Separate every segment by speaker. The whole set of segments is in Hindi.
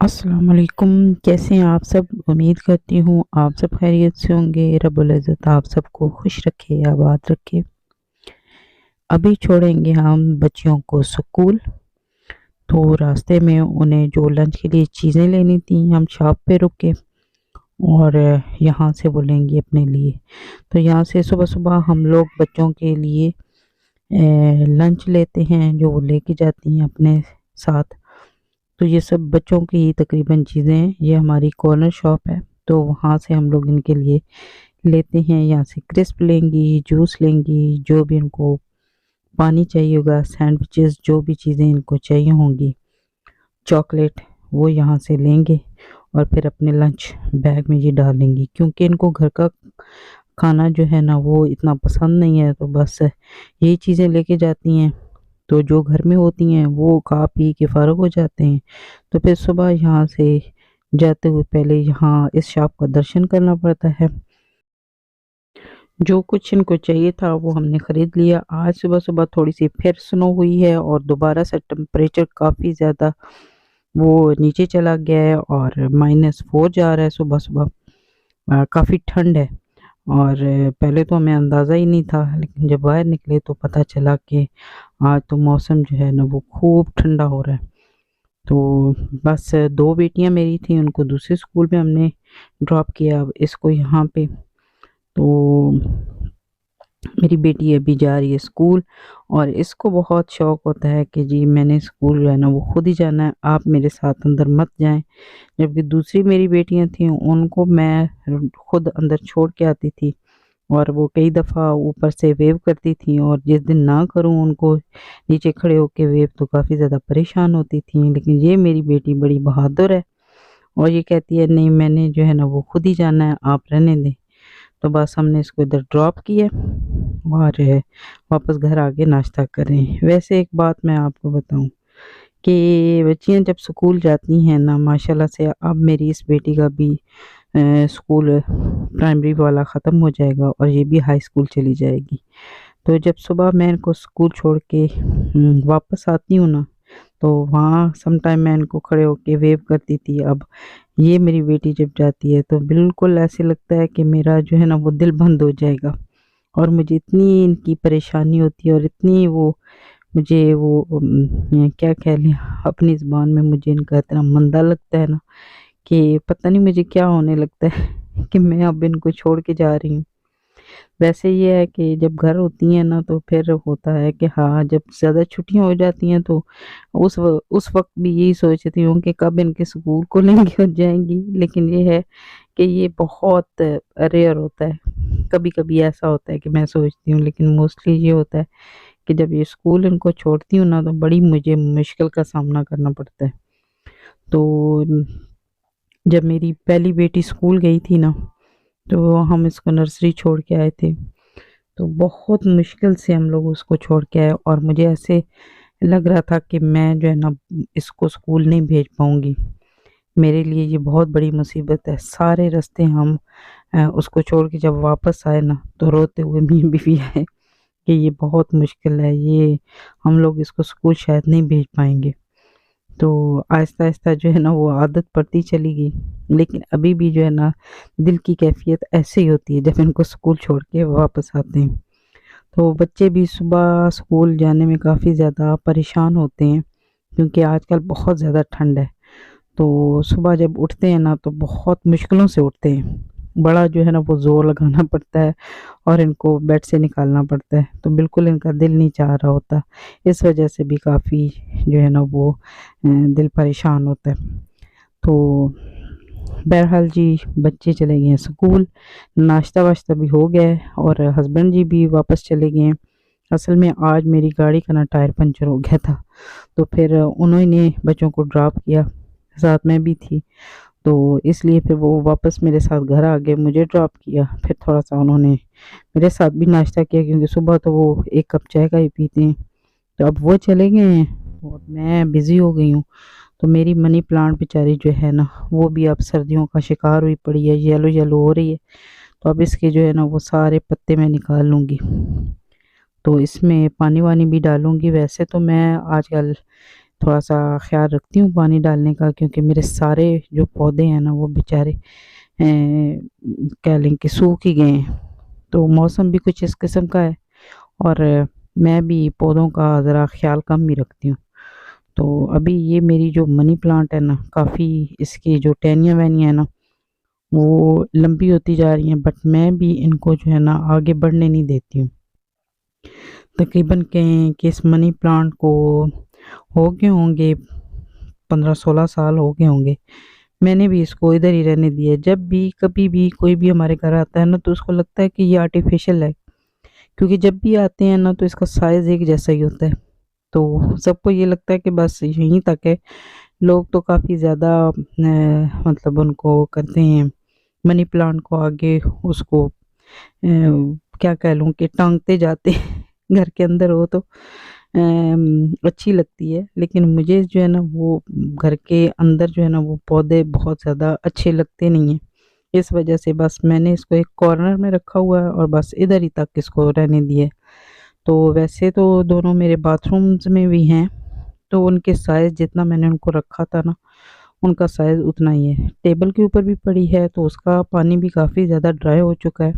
Speaker 1: अस्सलाम वालेकुम। कैसे हैं आप सब? उम्मीद करती हूँ आप सब खैरियत से होंगे। रब्बुल इज़्ज़त आप सबको खुश रखे, आबाद रखे। अभी छोड़ेंगे हम बच्चियों को स्कूल, तो रास्ते में उन्हें जो लंच के लिए चीज़ें लेनी थी, हम शॉप पे रुके और यहाँ से वो लेंगे अपने लिए। तो यहाँ से सुबह-सुबह हम लोग बच्चों के लिए लंच लेते हैं, जो वो लेके जाती हैं अपने साथ। तो ये सब बच्चों की तकरीबन चीज़ें हैं। ये हमारी कॉर्नर शॉप है, तो वहाँ से हम लोग इनके लिए लेते हैं। यहाँ से क्रिस्प लेंगी, जूस लेंगी, जो भी इनको पानी चाहिए होगा, सैंडविचेस, जो भी चीज़ें इनको चाहिए होंगी, चॉकलेट, वो यहाँ से लेंगे और फिर अपने लंच बैग में ये डालेंगी। क्योंकि इनको घर का खाना जो है ना वो इतना पसंद नहीं है, तो बस यही चीज़ें लेके जाती हैं। तो जो घर में होती हैं वो खा पी के फ़ारिग हो जाते हैं। तो फिर सुबह यहाँ से जाते हुए पहले यहाँ इस शॉप का दर्शन करना पड़ता है। जो कुछ इनको चाहिए था वो हमने ख़रीद लिया। आज सुबह-सुबह थोड़ी-सी फिर स्नो हुई है और दोबारा से टेम्परेचर काफ़ी ज़्यादा वो नीचे चला गया है और -4 जा रहा है सुबह-सुबह। काफ़ी ठंड है और पहले तो हमें अंदाज़ा ही नहीं था, लेकिन जब बाहर निकले तो पता चला कि आज तो मौसम जो है ना वो खूब ठंडा हो रहा है। तो बस 2 बेटियाँ मेरी थीं, उनको दूसरे स्कूल में हमने ड्रॉप किया, अब इसको यहाँ पे। तो मेरी बेटी अभी जा रही है स्कूल और इसको बहुत शौक होता है कि जी मैंने स्कूल जो है ना वो खुद ही जाना है, आप मेरे साथ अंदर मत जाएँ। जबकि दूसरी मेरी बेटियाँ थीं, उनको मैं खुद अंदर छोड़ के आती थी और वो कई दफ़ा ऊपर से वेव करती थीं और जिस दिन ना करूँ उनको नीचे खड़े होके वेव, तो काफ़ी ज़्यादा परेशान होती थीं। लेकिन ये मेरी बेटी बड़ी बहादुर है और ये कहती है नहीं, मैंने जो है ना वो खुद ही जाना है, आप रहने दें। तो बस हमने इसको इधर ड्रॉप किया और वापस घर आके नाश्ता कर रहे हैं। वैसे एक बात मैं आपको बताऊँ कि बच्चियाँ जब स्कूल जाती हैं ना, माशाल्लाह से, अब मेरी इस बेटी का भी स्कूल प्राइमरी वाला ख़त्म हो जाएगा और ये भी हाई स्कूल चली जाएगी। तो जब सुबह मैं इनको स्कूल छोड़ के वापस आती हूँ ना, तो वहाँ सम टाइम मैं इनको खड़े होके वेव करती थी। अब ये मेरी बेटी जब जाती है तो बिल्कुल ऐसे लगता है कि मेरा जो है ना वो दिल बंद हो जाएगा और मुझे इतनी इनकी परेशानी होती है और इतनी वो मुझे वो क्या कह लें, अपनी ज़ुबान में मुझे इनका इतना मंदा लगता है ना कि पता नहीं मुझे क्या होने लगता है कि मैं अब इनको छोड़ के जा रही हूँ। वैसे ये है कि जब घर होती हैं ना तो फिर होता है कि हाँ, जब ज़्यादा छुट्टियाँ हो जाती हैं तो उस वक़्त भी यही सोचती हूँ कि कब इनके स्कूल खुलेंगे और जाएँगी। लेकिन ये है कि ये बहुत रेयर होता है। कभी-कभी ऐसा होता है कि मैं सोचती हूँ, लेकिन मोस्टली ये होता है कि जब ये स्कूल इनको छोड़ती हूँ ना तो बड़ी मुझे मुश्किल का सामना करना पड़ता है। तो जब मेरी पहली बेटी स्कूल गई थी ना, तो हम इसको नर्सरी छोड़ के आए थे। तो बहुत मुश्किल से हम लोग उसको छोड़ के आए और मुझे ऐसे लग रहा था कि मैं जो है ना इसको स्कूल नहीं भेज पाऊँगी। मेरे लिए ये बहुत बड़ी मुसीबत है। सारे रास्ते हम उसको छोड़ के जब वापस आए ना, तो रोते हुए मैं बीवी आए कि ये बहुत मुश्किल है, ये हम लोग इसको स्कूल शायद नहीं भेज पाएँगे। तो आहिस्ता-आहिस्ता जो है ना वो आदत पड़ती चली गई। लेकिन अभी भी जो है ना दिल की कैफ़ियत ऐसे ही होती है जब इनको स्कूल छोड़ के वापस आते हैं। तो बच्चे भी सुबह स्कूल जाने में काफ़ी ज़्यादा परेशान होते हैं क्योंकि आजकल बहुत ज़्यादा ठंड है। तो सुबह जब उठते हैं ना तो बहुत मुश्किलों से उठते हैं। बड़ा जो है ना वो ज़ोर लगाना पड़ता है और इनको बेड से निकालना पड़ता है। तो बिल्कुल इनका दिल नहीं चाह रहा होता। इस वजह से भी काफ़ी जो है ना वो दिल परेशान होता है। तो बहरहाल जी, बच्चे चले गए हैं स्कूल, नाश्ता-वाश्ता भी हो गया है और हस्बैंड जी भी वापस चले गए हैं। असल में आज मेरी गाड़ी का ना टायर पंचर हो गया था, तो फिर उन्होंने बच्चों को ड्रॉप किया, साथ मैं भी थी, तो इसलिए फिर वो वापस मेरे साथ घर आ गए, मुझे ड्रॉप किया। फिर थोड़ा-सा उन्होंने मेरे साथ भी नाश्ता किया क्योंकि सुबह तो वो 1 कप चाय का ही पीते हैं। तो अब वो चले गए हैं और मैं बिज़ी हो गई हूँ। तो मेरी मनी प्लांट बेचारी जो है ना, वो भी अब सर्दियों का शिकार हुई पड़ी है, येलो-येलो हो रही है। तो अब इसके जो है ना वो सारे पत्ते मैं निकाल लूँगी। तो इसमें पानी-वानी भी डालूँगी। वैसे तो मैं आजकल थोड़ा सा ख्याल रखती हूँ पानी डालने का, क्योंकि मेरे सारे जो पौधे हैं ना वो बेचारे कह लें कि सूख ही गए हैं। तो मौसम भी कुछ इस किस्म का है, और मैं भी पौधों का ज़रा ख्याल कम ही रखती हूँ। तो अभी ये मेरी जो मनी प्लांट है ना, काफ़ी इसकी जो टहनियाँ वहनियाँ है ना वो लंबी होती जा रही हैं, बट मैं भी इनको जो है ना आगे बढ़ने नहीं देती हूँ। तकरीबन कहें कि इस मनी प्लांट को हो गए होंगे 15-16 साल हो गए होंगे। मैंने भी इसको इधर ही रहने दिया है। जब भी कभी भी कोई भी हमारे घर आता है ना तो उसको लगता है कि ये आर्टिफिशियल है, क्योंकि जब भी आते हैं ना तो इसका साइज एक जैसा ही होता है। तो सबको ये लगता है कि बस यहीं तक है। लोग तो काफ़ी ज़्यादा मतलब उनको करते हैं मनी प्लांट को आगे, उसको क्या कह लूँ कि टांगते जाते हैं घर के अंदर हो तो अच्छी लगती है, लेकिन मुझे जो है ना वो घर के अंदर जो है ना वो पौधे बहुत ज़्यादा अच्छे लगते नहीं हैं। इस वजह से बस मैंने इसको एक कॉर्नर में रखा हुआ है और बस इधर ही तक इसको रहने दिया है। तो वैसे तो दोनों मेरे बाथरूम्स में भी हैं, तो उनके साइज़ जितना मैंने उनको रखा था ना उनका साइज़ उतना ही है। टेबल के ऊपर भी पड़ी है तो उसका पानी भी काफ़ी ज़्यादा ड्राई हो चुका है।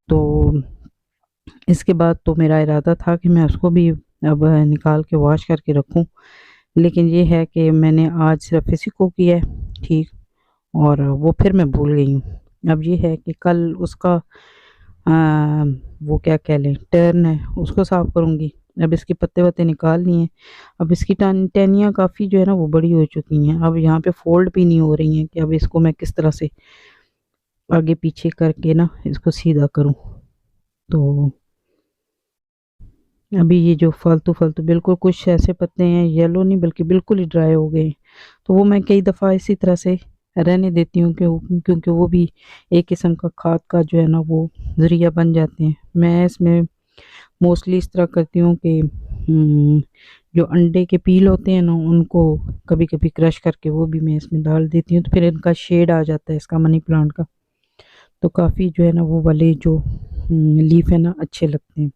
Speaker 1: तो इसके बाद तो मेरा इरादा था कि मैं उसको भी अब निकाल के वॉश करके रखूं, लेकिन ये है कि मैंने आज सिर्फ इसी को किया है ठीक, और वो फिर मैं भूल गई हूँ। अब ये है कि कल उसका वो क्या कह लें टर्न है, उसको साफ़ करूँगी। अब इसके पत्ते वत्ते निकाल लिए हैं। अब इसकी टहनियाँ काफ़ी जो है ना वो बड़ी हो चुकी हैं, अब यहाँ पे फोल्ड भी नहीं हो रही हैं कि अब इसको मैं किस तरह से आगे पीछे करके ना इसको सीधा करूँ। तो अभी ये जो फालतू फालतू बिल्कुल कुछ ऐसे पत्ते हैं, येलो नहीं बल्कि बिल्कुल ही ड्राई हो गए हैं, तो वो मैं कई दफ़ा इसी तरह से रहने देती हूँ, क्योंकि वो भी एक किस्म का खाद का जो है ना वो ज़रिया बन जाते हैं। मैं इसमें मोस्टली इस तरह करती हूँ कि जो अंडे के पील होते हैं ना उनको कभी कभी क्रश करके वो भी मैं इसमें डाल देती हूँ, तो फिर इनका शेड आ जाता है इसका मनी प्लांट का। तो काफ़ी जो है ना वो वाले जो लीफ है ना अच्छे लगते हैं।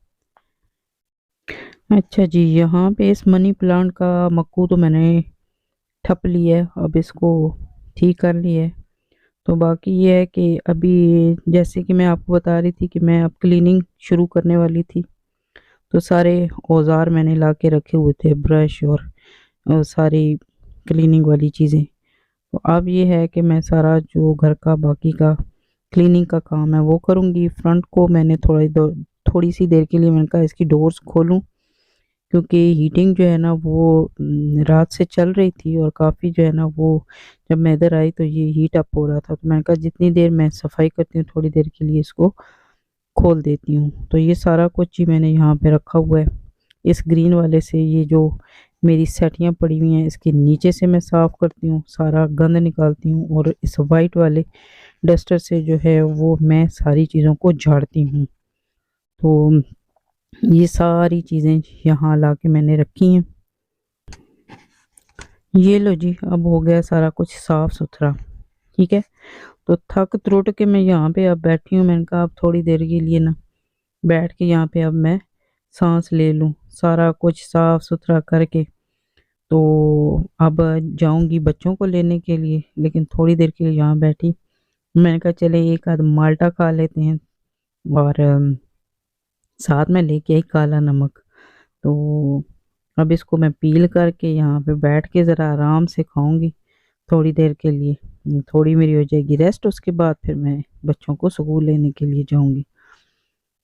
Speaker 1: अच्छा जी, यहाँ पे इस मनी प्लांट का मक्कू तो मैंने ठप लिया है, अब इसको ठीक कर लिया है। तो बाकी ये है कि अभी जैसे कि मैं आपको बता रही थी कि मैं अब क्लीनिंग शुरू करने वाली थी, तो सारे औजार मैंने ला के रखे हुए थे, ब्रश और सारी क्लीनिंग वाली चीज़ें। तो अब ये है कि मैं सारा जो घर का बाकी का क्लीनिंग का काम है वो करूँगी। फ्रंट को मैंने थोड़ी सी देर के लिए मैंने कहा इसकी डोर्स खोलूँ, क्योंकि हीटिंग जो है ना वो रात से चल रही थी और काफ़ी जो है ना वो जब मैं इधर आई तो ये हीट अप हो रहा था। तो मैंने कहा जितनी देर मैं सफाई करती हूँ थोड़ी देर के लिए इसको खोल देती हूँ। तो ये सारा कुछ ही मैंने यहाँ पे रखा हुआ है। इस ग्रीन वाले से ये जो मेरी सेटियाँ पड़ी हुई हैं इसके नीचे से मैं साफ़ करती हूँ, सारा गंद निकालती हूँ, और इस वाइट वाले डस्टर से जो है वो मैं सारी चीज़ों को झाड़ती हूँ। तो ये सारी चीज़ें यहाँ ला के मैंने रखी हैं। ये लो जी, अब हो गया सारा कुछ साफ सुथरा। ठीक है, तो थक त्रुट के मैं यहाँ पे अब बैठी हूँ। मैंने कहा अब थोड़ी देर के लिए ना बैठ के यहाँ पे अब मैं सांस ले लूँ, सारा कुछ साफ सुथरा करके। तो अब जाऊंगी बच्चों को लेने के लिए, लेकिन थोड़ी देर के लिए यहाँ बैठी। मैंने कहा चले एक आध माल्टा खा लेते हैं, और साथ में लेके आई काला नमक। तो अब इसको मैं पील करके यहाँ पे बैठ के ज़रा आराम से खाऊंगी थोड़ी देर के लिए। थोड़ी मेरी हो जाएगी रेस्ट, उसके बाद फिर मैं बच्चों को स्कूल लेने के लिए जाऊंगी।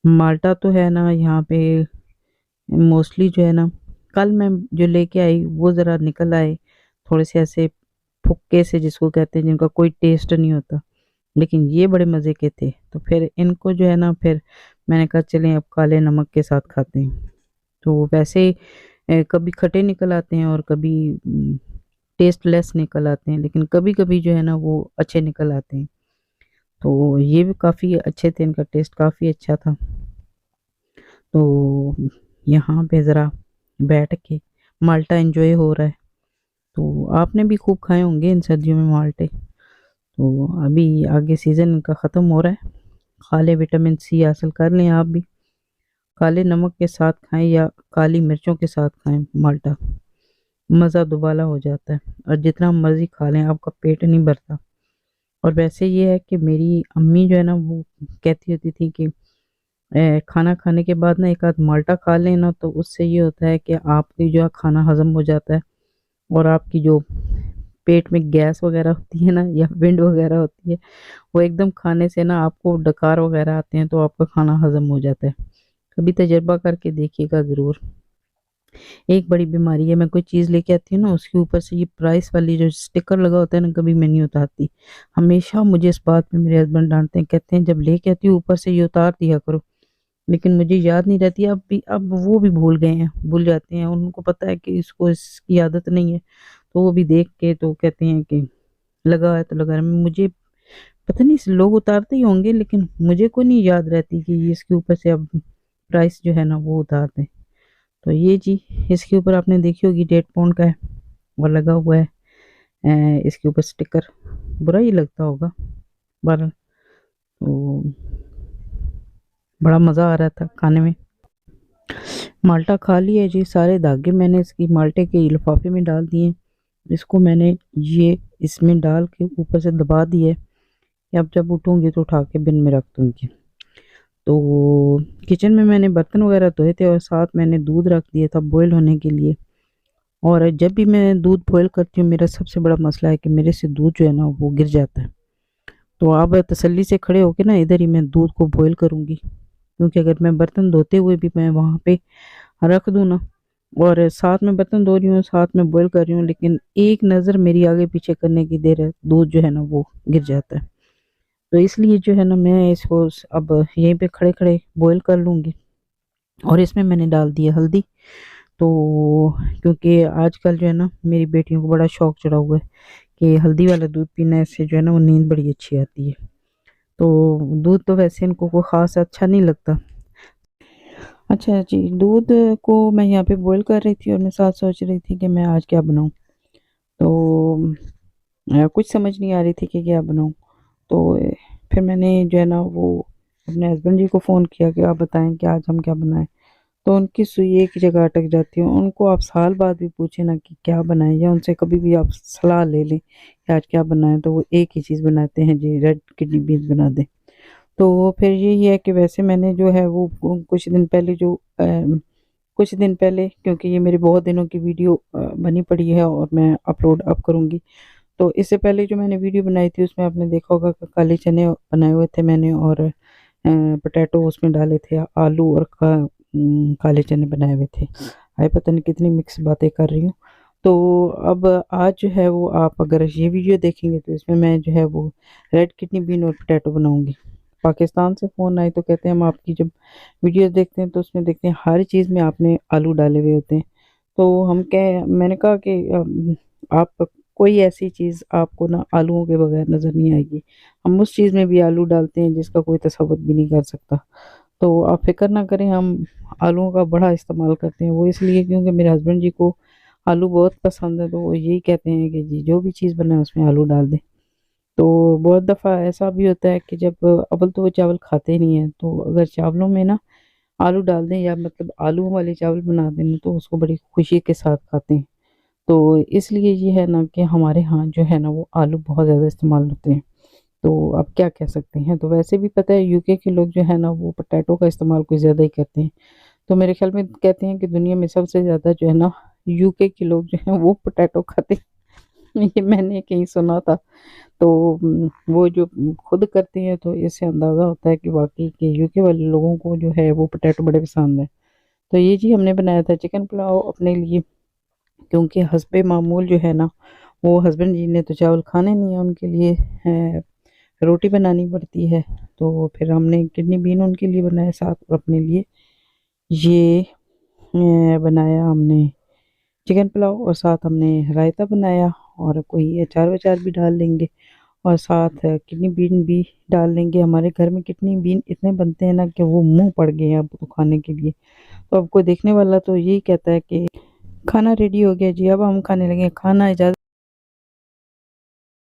Speaker 1: माल्टा तो है ना यहाँ पे मोस्टली जो है ना, कल मैं जो लेके आई वो ज़रा निकल आए थोड़े से ऐसे फुक्के से जिसको कहते हैं, जिनका कोई टेस्ट नहीं होता, लेकिन ये बड़े मज़े के थे। तो फिर इनको जो है ना फिर मैंने कहा चलें अब काले नमक के साथ खाते हैं। तो वैसे कभी खट्टे निकल आते हैं और कभी टेस्टलेस निकल आते हैं, लेकिन कभी कभी जो है ना वो अच्छे निकल आते हैं। तो ये भी काफ़ी अच्छे थे, इनका टेस्ट काफ़ी अच्छा था। तो यहाँ पे ज़रा बैठ के माल्टा एंजॉय हो रहा है। तो आपने भी खूब खाए होंगे इन सर्दियों में माल्टे। तो अभी आगे सीज़न इनका ख़त्म हो रहा है, खा लें, विटामिन सी हासिल कर लें आप भी। काले नमक के साथ खाएं या काली मिर्चों के साथ खाएं माल्टा, मज़ा दुबाला हो जाता है और जितना मर्ज़ी खा लें आपका पेट नहीं भरता। और वैसे ये है कि मेरी अम्मी जो है ना वो कहती होती थी कि खाना खाने के बाद ना एक आध माल्टा खा लें ना तो उससे ये होता है कि आपकी जो है खाना हज़म हो जाता है और आपकी जो पेट में गैस वगैरह होती है ना या विंड वगैरह होती है वो एकदम खाने से ना आपको डकार वगैरह आते हैं तो आपका खाना हज़म हो जाता है। कभी तजर्बा करके देखिएगा ज़रूर। एक बड़ी बीमारी है, मैं कोई चीज़ लेके आती हूँ ना उसके ऊपर से ये प्राइस वाली जो स्टिकर लगा होता है ना कभी मैं नहीं उतारती। हमेशा मुझे इस बात पे मेरे हस्बैंड डाँटते हैं, कहते हैं जब लेके आती हो ऊपर से ये उतार दिया करो। लेकिन मुझे याद नहीं रहती अब वो भी भूल गए हैं, भूल जाते हैं। उनको पता है कि इसको इसकी आदत नहीं है, तो वो भी देख के तो कहते हैं कि लगा है तो लगा है। मुझे पता नहीं लोग उतारते ही होंगे लेकिन मुझे को नहीं याद रहती कि ये इसके ऊपर से अब प्राइस जो है ना वो उतार दें। तो ये जी इसके ऊपर आपने देखी होगी 1.5 पाउंड का है और लगा हुआ है इसके ऊपर स्टिकर। बुरा ही लगता होगा बहरहाल। तो बड़ा मज़ा आ रहा था खाने में। माल्टा खा लिया जी, सारे धागे मैंने इसकी माल्टे के लिफाफे में डाल दिए। इसको मैंने ये इसमें डाल के ऊपर से दबा दिए। अब जब उठूंगी तो उठा के बिन में रख दूंगी। तो किचन में मैंने बर्तन वगैरह धोए थे और साथ मैंने दूध रख दिया था बॉईल होने के लिए। और जब भी मैं दूध बॉईल करती हूँ मेरा सबसे बड़ा मसला है कि मेरे से दूध जो है ना वो गिर जाता है। तो आप तसल्ली से खड़े होके ना इधर ही मैं दूध को बॉईल करूँगी, क्योंकि अगर मैं बर्तन धोते हुए भी मैं वहाँ पे रख दूँ ना और साथ में बर्तन धो रही हूँ साथ में बॉईल कर रही हूँ लेकिन एक नज़र मेरी आगे पीछे करने की देर है दूध जो है ना वो गिर जाता है। तो इसलिए जो है ना मैं इसको अब यहीं पे खड़े खड़े बॉईल कर लूँगी। और इसमें मैंने डाल दिया हल्दी। तो क्योंकि आजकल जो है ना मेरी बेटियों को बड़ा शौक चढ़ा हुआ है कि हल्दी वाला दूध पीने से जो है ना वो नींद बड़ी अच्छी आती है। तो दूध तो वैसे इनको को ख़ास अच्छा नहीं लगता। अच्छा जी, दूध को मैं यहाँ पे बॉईल कर रही थी और मैं साथ सोच रही थी कि मैं आज क्या बनाऊँ। तो कुछ समझ नहीं आ रही थी कि क्या बनाऊँ। तो फिर मैंने जो है ना वो अपने हस्बैंड जी को फ़ोन किया कि आप बताएं कि आज हम क्या बनाएं। तो उनकी सुई एक ही जगह अटक जाती है। उनको आप साल बाद भी पूछे ना कि क्या बनाएं या उनसे कभी भी आप सलाह ले लें कि आज क्या बनाएं तो वो एक ही चीज़ बनाते हैं जी, रेड किडनी बीन्स बना दें। तो फिर यही है कि वैसे मैंने जो है वो कुछ दिन पहले कुछ दिन पहले क्योंकि ये मेरी बहुत दिनों की वीडियो बनी पड़ी है और मैं अपलोड अब करूँगी। तो इससे पहले जो मैंने वीडियो बनाई थी उसमें आपने देखा होगा कि काले चने बनाए हुए थे मैंने और पोटैटो उसमें डाले थे, आलू और काले चने बनाए हुए थे। हाय पता नहीं कितनी मिक्स बातें कर रही हूँ। तो अब आज जो है वो आप अगर ये वीडियो देखेंगे तो इसमें मैं जो है वो रेड किडनी बीन और पोटैटो बनाऊंगी। पाकिस्तान से फ़ोन आए तो कहते हैं हम आपकी जब वीडियोस देखते हैं तो उसमें देखते हैं हर चीज़ में आपने आलू डाले हुए होते हैं। तो मैंने कहा कि आप कोई ऐसी चीज़ आपको ना आलूओं के बगैर नज़र नहीं आएगी। हम उस चीज़ में भी आलू डालते हैं जिसका कोई तसव्वुर भी नहीं कर सकता। तो आप फ़िक्र ना करें, हम आलूओं का बड़ा इस्तेमाल करते हैं। वो इसलिए क्योंकि मेरे हस्बैंड जी को आलू बहुत पसंद है तो वो यही कहते हैं कि जी जो भी चीज़ बनाए उसमें आलू डाल दें। तो बहुत दफ़ा ऐसा भी होता है कि जब अव्वल तो वो चावल खाते नहीं हैं तो अगर चावलों में ना आलू डाल दें या मतलब आलू वाले चावल बना दें तो उसको बड़ी खुशी के साथ खाते हैं। तो इसलिए ये है ना कि हमारे यहाँ जो है ना वो आलू बहुत ज़्यादा इस्तेमाल होते हैं। तो आप क्या कह सकते हैं। तो वैसे भी पता है यूके के लोग जो है ना वो पोटैटो का इस्तेमाल कुछ ज़्यादा ही करते हैं। तो मेरे ख्याल में कहते हैं कि दुनिया में सबसे ज़्यादा जो है ना यूके के लोग जो हैं वो पोटैटो खाते हैं। ये मैंने कहीं सुना था। तो वो जो खुद करते हैं तो इससे अंदाज़ा होता है कि वाक़ई के यूके वाले लोगों को जो है वो पोटैटो बड़े पसंद है। तो ये जी हमने बनाया था चिकन पुलाव अपने लिए, क्योंकि हस्बे मामूल जो है ना वो हस्बैंड जी ने तो चावल खाने नहीं है, उनके लिए रोटी बनानी पड़ती है। तो फिर हमने किडनी बीन उनके लिए बनाया साथ और अपने लिए ये बनाया हमने चिकन पुलाव और साथ हमने रायता बनाया और कोई अचार वचार भी डाल लेंगे और साथ किडनी बीन भी डाल लेंगे। हमारे घर में किडनी बीन इतने बनते हैं ना कि वो मुंह पड़ गए हैं अब तो खाने के लिए। तो अब कोई देखने वाला तो यही कहता है कि खाना रेडी हो गया जी, अब हम खाने लगे। खाना इजाज़त